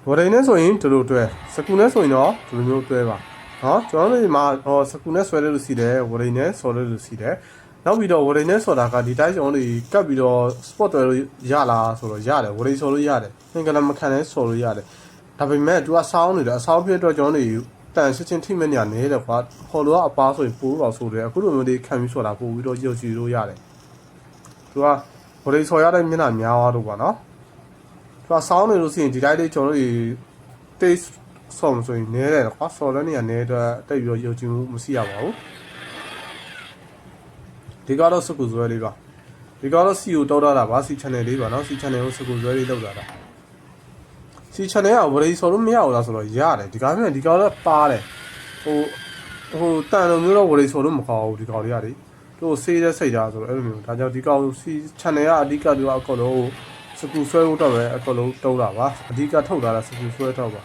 ဝရိနဲ့ဆိုရင်တို့တို့တွဲစကူနဲ့ဆိုရင်တော့ဒီလိုမျိုးတွဲပါနော်ကျွန်တော်တို့ဒီမှာစကူနဲ့ဆွဲရလို့ရှိတယ်ဝရိနဲ့ဆော်ရလို့ရှိတယ်နောက်ပြီးတော့ဝရိနဲ့ဆော်တာကဒီတိုင်းကျွန်တော်တို့ကပ်ပြီးတော့ spot တွဲလို့ရလားဆိုတော့ရတယ်ဝရိဆော်လို့ရတယ်သင်္ကန်းမခံနဲ့ဆော်လို့ရတယ်ဒါပေမဲ့သူကဆောင်းနေတယ်အဆောင်းပြတော့ကျွန်တော်တို့တန်ရှင်းချင်းထိမဲ့ညာနေတယ်ကွာဟော်လို့ကအပားဆိုရင်ပိုးတော့ဆိုတယ်အခုလိုမျိုးလေးခံပြီးဆော်တာပို့ပြီးတော့ရုပ်ကြည့်လို့ရတယ်သူကဝရိဆော်ရတဲ့မျက်နှာများသွားတော့ကွာနော်သူကဆောင်းနေလို့ရှိရင်ဒီတိုင်းလေးကျွန်တော်တို့taste ဆော်ဆိုရင်နဲတယ်ကွာဆော်တဲ့နေရာနဲတော့တိတ်ပြီးတော့ရုပ်ကြည့်မှုမရှိရပါဘူးဒီကတော့စကူဇွဲလေးပါဒီကတော့ C ကိုတောက်တာပါ C channel လေးပါနော် C channel ကိုစကူဇွဲလေးလောက်တာC channel ကဝရိဆော်လို့မရဘူးလားဆိုတော့ရတယ်ဒီကားမြန်ဒီကားတော့ပါတယ်ဟိုတန်လိုမျိုးတော့ဝရိဆော်လို့မကောင်းဘူးဒီကားလေးရတယ်သူ့ဆေးတဲ့စိတ်သားဆိုတော့အဲ့လိုမျိုးဒါကြောင့်ဒီကောင် C channel ကအဓိကသူကအကောလုံးစကူဆွဲဖို့တော့ပဲအကောလုံးတုံးတာပါအဓိကထုတ်တာလားစကူဆွဲတော့ပါ